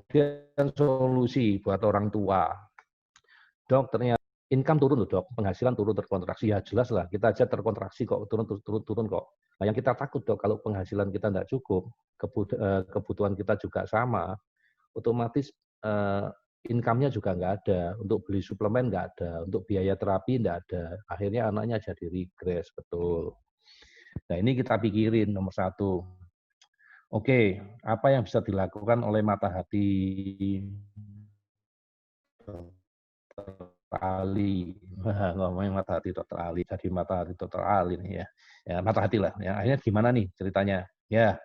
Kemudian solusi buat orang tua. Dok, ternyata income turun loh dok, penghasilan turun terkontraksi. Ya jelas lah, kita aja terkontraksi kok, turun kok. Nah yang kita takut dok, kalau penghasilan kita tidak cukup, kebutuhan kita juga sama, otomatis income-nya juga nggak ada, untuk beli suplemen nggak ada, untuk biaya terapi nggak ada. Akhirnya anaknya jadi regress, betul. Nah ini kita pikirin nomor satu. Oke, apa yang bisa dilakukan oleh mata hati Ali? Wah, ngomongin mata hati dokter Ali, jadi mata hati dokter Ali nih ya. Ya, mata hati lah. Ya, akhirnya gimana nih ceritanya? Ya,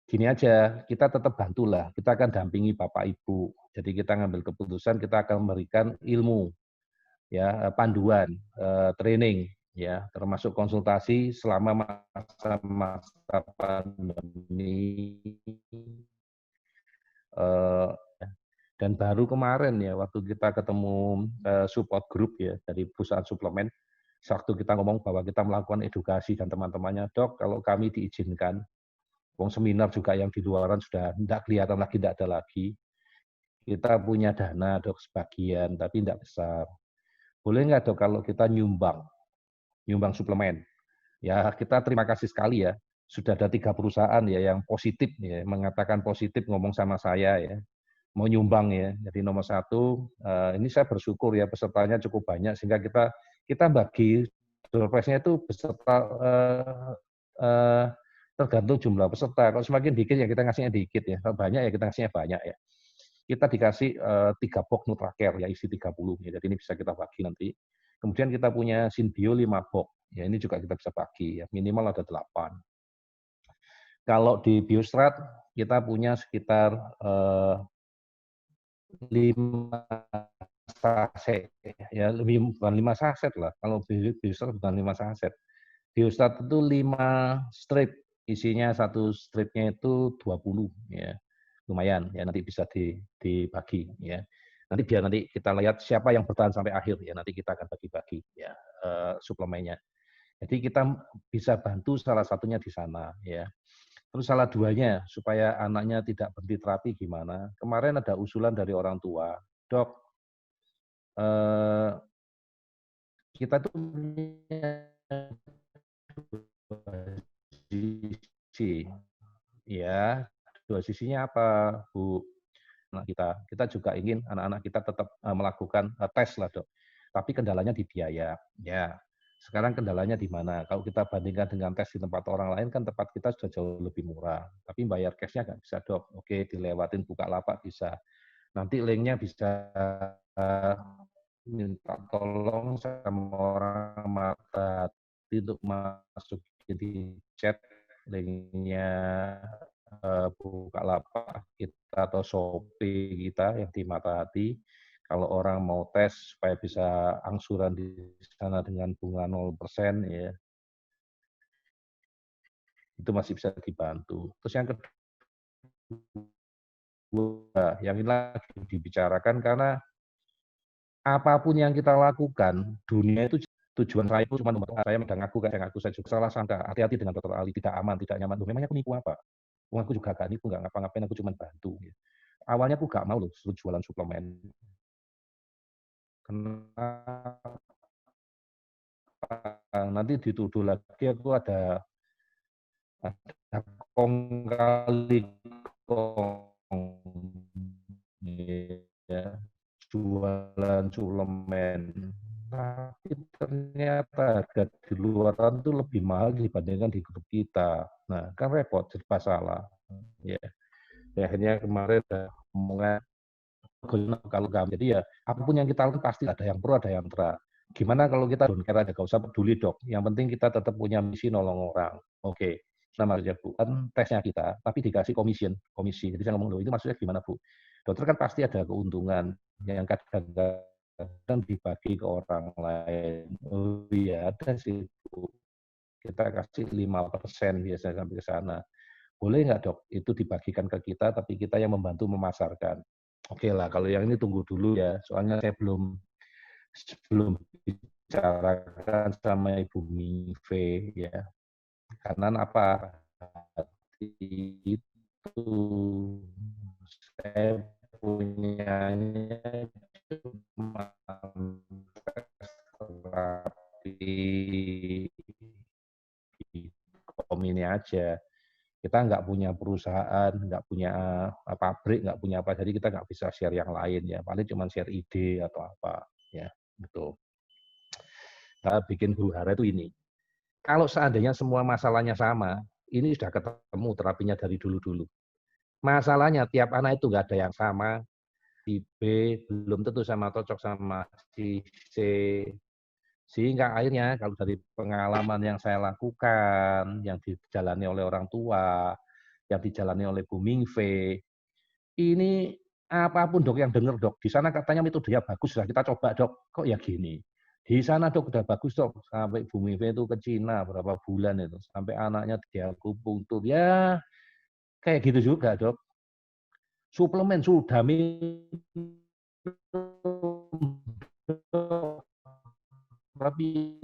gini aja, kita tetap bantulah. Kita akan dampingi Bapak Ibu. Jadi kita ngambil keputusan, kita akan memberikan ilmu, ya, panduan, training, ya, termasuk konsultasi selama masa-masa pandemi. Eh, dan baru kemarin ya, waktu kita ketemu support group ya dari perusahaan suplemen, waktu kita ngomong bahwa kita melakukan edukasi dan teman-temannya, dok, kalau kami diizinkan, wong seminar juga yang di luaran sudah tidak kelihatan lagi, tidak ada lagi. Kita punya dana dok sebagian, tapi tidak besar. Boleh nggak dok kalau kita nyumbang suplemen? Ya kita terima kasih sekali ya. Sudah ada 3 perusahaan ya yang positif ya, mengatakan positif ngomong sama saya ya, mau nyumbang ya. Jadi nomor satu, ini saya bersyukur ya pesertanya cukup banyak sehingga kita bagi door prize-nya itu beserta tergantung jumlah peserta. Kalau semakin dikit ya kita ngasihnya dikit ya, kalau banyak ya kita ngasihnya banyak ya. Kita dikasih 3 box Nutracare ya isi 30 ya. Jadi ini bisa kita bagi nanti. Kemudian kita punya Synbio 5 box. Ya ini juga kita bisa bagi ya, minimal ada 8. Kalau di Biostrat kita punya sekitar 5 saset ya, lebih bukan 5 saset lah. Kalau Biostrat bukan 5 saset. Biostrat itu 5 strip, isinya satu stripnya itu 20 ya. Lumayan ya, nanti bisa dibagi ya. Nanti biar nanti kita lihat siapa yang bertahan sampai akhir ya, nanti kita akan bagi-bagi ya suplemennya. Jadi kita bisa bantu salah satunya di sana ya. Terus salah duanya supaya anaknya tidak berhenti terapi gimana? Kemarin ada usulan dari orang tua, dok, eh, kita tuh punya sisi, ya, dua sisinya apa, Bu? Nah, kita juga ingin anak-anak kita tetap melakukan tes lah, dok. Tapi kendalanya di biaya. Ya, sekarang kendalanya di mana? Kalau kita bandingkan dengan tes di tempat orang lain, kan tempat kita sudah jauh lebih murah. Tapi bayar cashnya nggak bisa, dok. Oke, dilewatin Bukalapak bisa. Nanti linknya bisa minta tolong sama orang mata hati untuk masuk di chat linknya Bukalapak kita atau Shopee kita yang di mata hati. Kalau orang mau tes supaya bisa angsuran di sana dengan bunga 0% ya, itu masih bisa dibantu. Terus yang kedua, yang ini lagi dibicarakan karena apapun yang kita lakukan, dunia itu tujuan saya itu cuma saya ngaku saya juga salah sangka, hati-hati dengan dokter Ali, tidak aman, tidak nyaman. Loh, memangnya aku nipu apa? Wah, aku juga gak nipu, gak ngapa-ngapain, aku cuma bantu. Awalnya aku gak mau loh suruh jualan suplemen. Kenapa? Nanti dituduh lagi aku ada kong kali kong ya, jualan suplemen. Tapi ternyata harga di luaran itu lebih mahal dibandingkan di grup kita. Nah, kan repot, jadi masalah. Ya, ya akhirnya kemarin ada omongan kalau kami. Jadi ya apapun yang kita lakukan pasti ada yang pro, ada yang kontra. Gimana kalau kita don't care aja, gak usah peduli dok. Yang penting kita tetap punya misi nolong orang. Oke, sama aja Bu. Kan tesnya kita, tapi dikasih komisi. Jadi saya ngomong, loh itu maksudnya gimana Bu? Dokter kan pasti ada keuntungan yang kadang-kadang dibagi ke orang lain. Oh iya ada sih Bu. Kita kasih 5% biasanya sampai ke sana. Boleh nggak dok? Itu dibagikan ke kita, tapi kita yang membantu memasarkan. Oke lah, kalau yang ini tunggu dulu ya. Soalnya saya belum bicarakan sama Ibu Mive ya. Karena apa? Saya punyanya cuma terapi di kom ini aja. Kita nggak punya perusahaan, nggak punya pabrik, nggak punya apa, jadi kita nggak bisa share yang lain ya. Paling cuma share ide atau apa, ya gitu. Kita bikin huru hara itu ini. Kalau seandainya semua masalahnya sama, ini sudah ketemu terapinya dari dulu-dulu. Masalahnya tiap anak itu nggak ada yang sama, si B belum tentu sama cocok sama si C. Sehingga akhirnya kalau dari pengalaman yang saya lakukan, yang dijalani oleh orang tua, yang dijalani oleh Bu Mingve, ini apapun dok yang dengar dok, di sana katanya metodenya bagus lah, kita coba dok, kok ya gini. Di sana dok udah bagus dok, sampai Bu Mingve itu ke Cina berapa bulan itu, sampai anaknya diakupunktur, ya kayak gitu juga dok. Suplemen sudah minum, tapi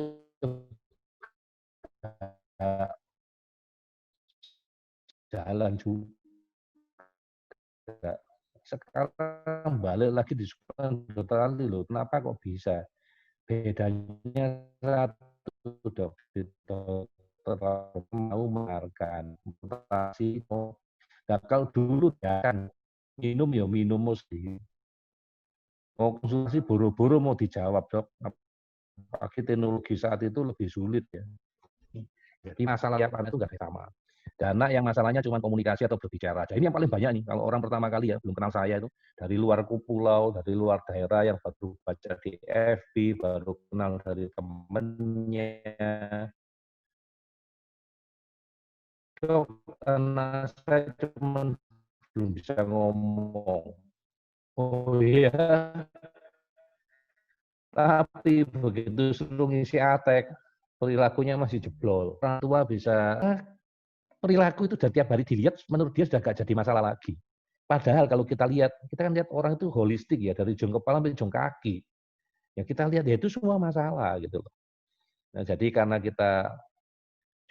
jalan juga. Sekarang balik lagi di dokter ahli loh, kenapa kok bisa? Bedanya satu dok, di dokter mau mendengarkan mutasi. Nah, kalau dulu ya kan minum ya minum mesti. Mau konsultasi boro-boro mau dijawab dok. Apalagi teknologi saat itu lebih sulit ya. Jadi masalah yang itu nggak sama. Dan anak yang masalahnya cuma komunikasi atau berbicara. Jadi ini yang paling banyak nih, kalau orang pertama kali ya, belum kenal saya itu, dari luar pulau, dari luar daerah yang baru baca di FB, baru kenal dari temennya. Dok, anak saya cuma belum bisa ngomong. Oh iya, tapi begitu suruh ngisi atek, perilakunya masih jeblol. Orang tua bisa, perilaku itu sudah tiap hari dilihat, menurut dia sudah nggak jadi masalah lagi. Padahal kalau kita lihat, kita kan lihat orang itu holistik ya, dari ujung kepala sampai ujung kaki. Ya kita lihat ya itu semua masalah gitu loh. Nah, jadi karena kita,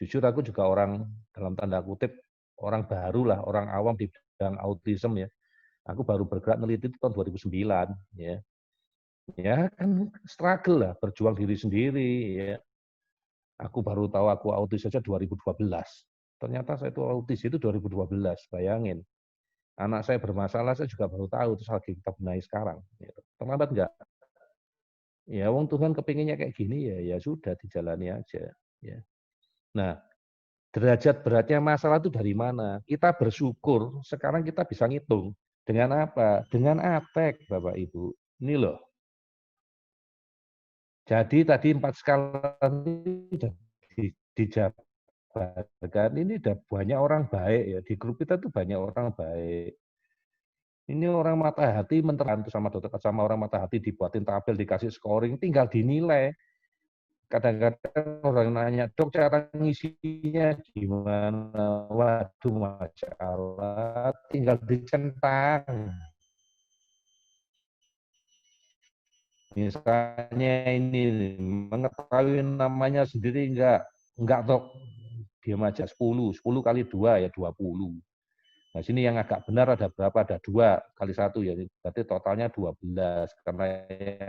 jujur aku juga orang dalam tanda kutip orang baru lah, orang awam di bidang autism ya. Aku baru bergerak meneliti itu tahun 2009 ya. Ya kan struggle lah, berjuang diri sendiri ya. Aku baru tahu aku autis saja 2012. Ternyata saya itu autis itu 2012, bayangin. Anak saya bermasalah, saya juga baru tahu, terus lagi kita benahi sekarang. Gitu. Terlambat nggak? Ya, wong Tuhan kepinginnya kayak gini ya, ya sudah dijalani aja. Ya. Nah, derajat beratnya masalah itu dari mana? Kita bersyukur, sekarang kita bisa ngitung. Dengan apa? Dengan atek, Bapak Ibu. Ini loh. Jadi tadi 4 skala ini sudah dijabarkan. Ini udah banyak orang baik ya. Di grup kita tuh banyak orang baik. Ini orang mata hati menterbantu sama dokter, sama orang mata hati dibuatin tabel, dikasih scoring, tinggal dinilai. Kadang-kadang orang nanya, dok cara ngisinya gimana? Waduh, Masya Allah, tinggal dicentang. Misalnya ini, mengetahui namanya sendiri enggak dok, diam aja 10 kali 2 ya 20. Nah, sini yang agak benar ada berapa? Ada 2 kali 1 ya, berarti totalnya 12. Karena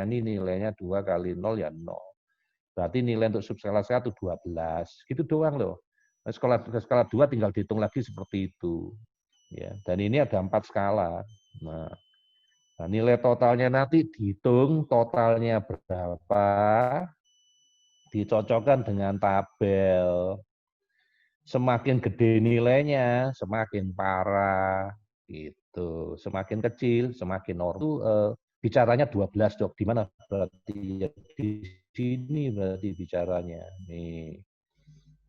ini nilainya 2 kali 0 ya 0. Berarti nilai untuk subskala 1 12. Gitu doang loh. Nah, skala 2 tinggal dihitung lagi seperti itu. Ya, dan ini ada 4 skala. Nah, nilai totalnya nanti dihitung totalnya berapa, dicocokkan dengan tabel. Semakin gede nilainya, semakin parah. Gitu. Semakin kecil, semakin normal. Bicaranya 12 dok. Di mana berarti? Di sini berarti bicaranya. Nih.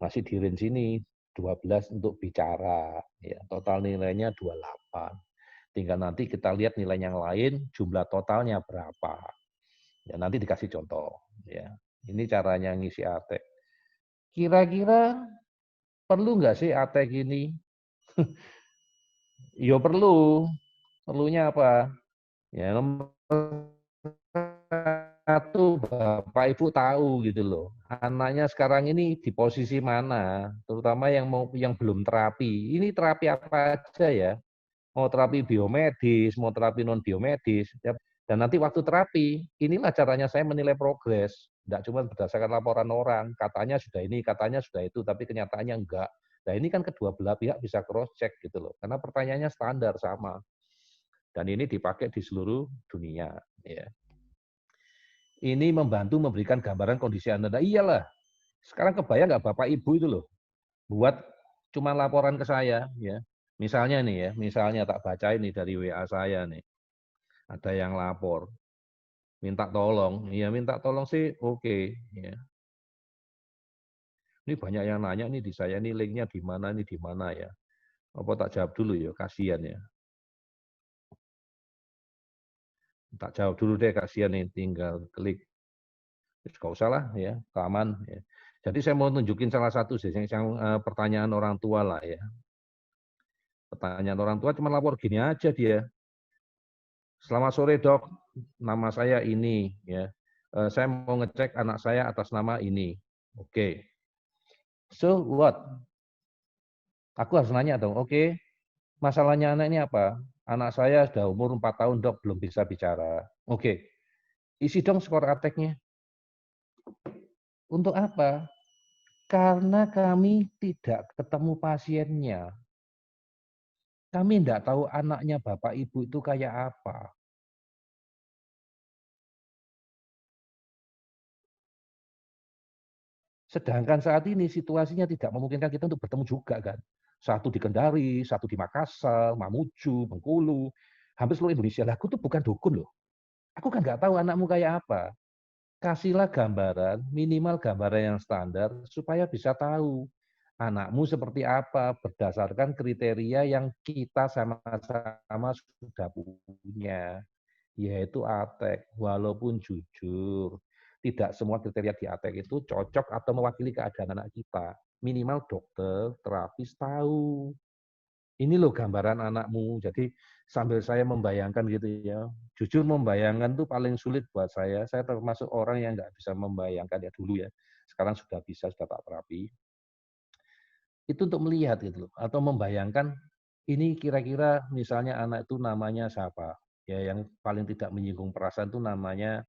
Masih di range sini 12 untuk bicara. Ya, total nilainya 28. Tinggal nanti kita lihat nilai yang lain, jumlah totalnya berapa. Ya, nanti dikasih contoh. Ya, ini caranya ngisi ATEK. Kira-kira perlu nggak sih ATEK ini? Ya perlu. Perlunya apa? Ya, nomor tuh Bapak Ibu tahu gitu loh, anaknya sekarang ini di posisi mana, terutama yang belum terapi. Ini terapi apa aja ya? Mau terapi biomedis, mau terapi non biomedis, ya. Dan nanti waktu terapi, inilah caranya saya menilai progres. Tidak cuma berdasarkan laporan orang, katanya sudah ini, katanya sudah itu, tapi kenyataannya enggak. Nah ini kan kedua belah pihak bisa cross check gitu loh, karena pertanyaannya standar sama. Dan ini dipakai di seluruh dunia. Ya. Ini membantu memberikan gambaran kondisi Anda. Nah, iyalah, sekarang kebayang nggak Bapak Ibu itu loh, buat cuma laporan ke saya, ya. Misalnya nih ya, misalnya tak baca ini dari WA saya nih, ada yang lapor, minta tolong, ya minta tolong sih oke, ya. Ini banyak yang nanya nih di saya, ini linknya di mana ya. Apa tak jawab dulu ya, kasihan ya. Tak jawab dulu deh, kasihan nih, tinggal klik. Gak usah lah ya, keaman. Ya. Jadi saya mau tunjukin salah satu sih, pertanyaan orang tua lah ya. Pertanyaan orang tua cuma lapor gini aja dia. Selamat sore dok, nama saya ini ya. Saya mau ngecek anak saya atas nama ini. Oke. So what? Aku harus nanya dong. Oke. Masalahnya anak ini apa? Anak saya sudah umur 4 tahun dok, belum bisa bicara. Oke. Isi dong skor ateknya. Untuk apa? Karena kami tidak ketemu pasiennya. Kami tidak tahu anaknya bapak ibu itu kayak apa. Sedangkan saat ini situasinya tidak memungkinkan kita untuk bertemu juga kan. Satu di Kendari, satu di Makassar, Mamuju, Bengkulu, hampir seluruh Indonesia. Lah, aku tuh bukan dukun loh. Aku kan nggak tahu anakmu kayak apa. Kasihlah gambaran, minimal gambaran yang standar, supaya bisa tahu anakmu seperti apa berdasarkan kriteria yang kita sama-sama sudah punya, yaitu ATEK. Walaupun jujur, tidak semua kriteria di ATEK itu cocok atau mewakili keadaan anak kita. Minimal dokter, terapis tahu. Ini loh gambaran anakmu. Jadi sambil saya membayangkan gitu ya, jujur membayangkan tuh paling sulit buat saya. Saya termasuk orang yang nggak bisa membayangkan ya dulu ya. Sekarang sudah bisa, sudah tak terapi. Itu untuk melihat gitu loh, atau membayangkan ini kira-kira misalnya anak itu namanya siapa. Ya yang paling tidak menyinggung perasaan itu namanya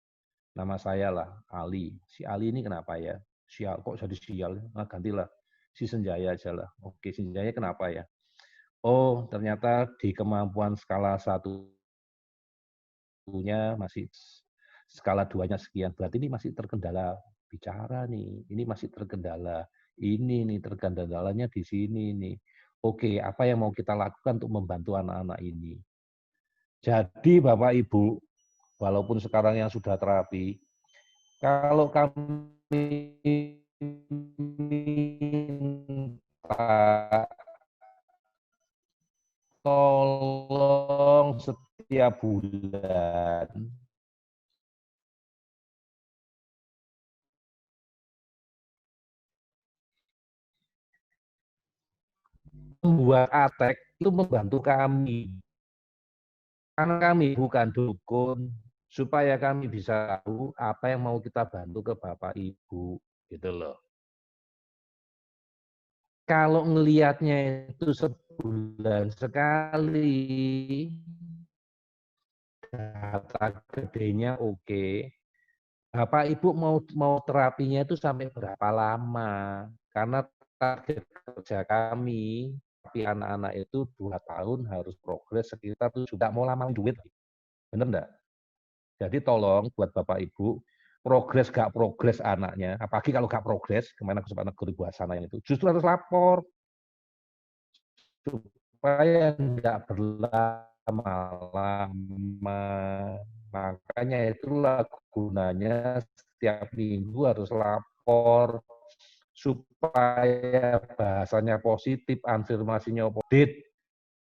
nama saya lah, Ali. Si Ali ini kenapa ya? Sial, kok jadi sial? Nah, gantilah. Si Senjaya aja lah. Oke, Senjaya kenapa ya? Oh, ternyata di kemampuan skala satunya masih skala duanya sekian. Berarti ini masih terkendala bicara nih. Ini masih terkendala ini nih, terkendalanya di sini nih. Oke, apa yang mau kita lakukan untuk membantu anak-anak ini? Jadi Bapak Ibu, walaupun sekarang yang sudah terapi, kalau kami minta tolong setiap bulan membuat ATEK itu membantu kami. Karena kami bukan dukun, supaya kami bisa tahu apa yang mau kita bantu ke Bapak Ibu. Gitu loh. Kalau ngelihatnya itu sebulan sekali, data gedenya oke. Bapak Ibu mau terapinya itu sampai berapa lama? Karena target kerja kami, tapi anak-anak itu 2 tahun harus progres sekitar 7 juta, mau lama duit. Benar enggak? Jadi tolong buat Bapak Ibu, progres gak progres anaknya, apalagi kalau gak progres, kemana ke negeri buat sana itu, justru harus lapor supaya enggak berlama-lama. Makanya itulah gunanya setiap minggu harus lapor supaya bahasanya positif, afirmasinya update,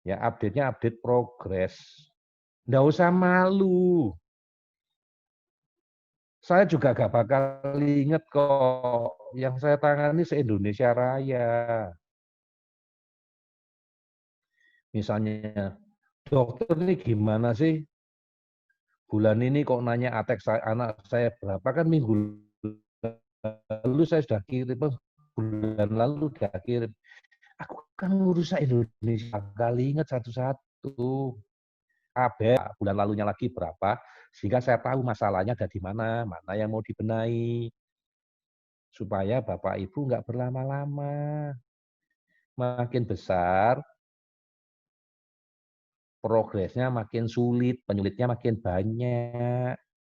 ya update-nya update progres. Nggak usah malu. Saya juga gak bakal inget kok, yang saya tangani se-Indonesia Raya. Misalnya, dokter ini gimana sih bulan ini kok nanya atek anak saya berapa, kan minggu lalu saya sudah kirim, bulan lalu sudah kirim. Aku kan ngurus Indonesia, kali ingat satu-satu. Kabeh, bulan lalunya lagi berapa, sehingga saya tahu masalahnya ada di mana, mana yang mau dibenahi, supaya Bapak Ibu nggak berlama-lama. Makin besar, progresnya makin sulit, penyulitnya makin banyak.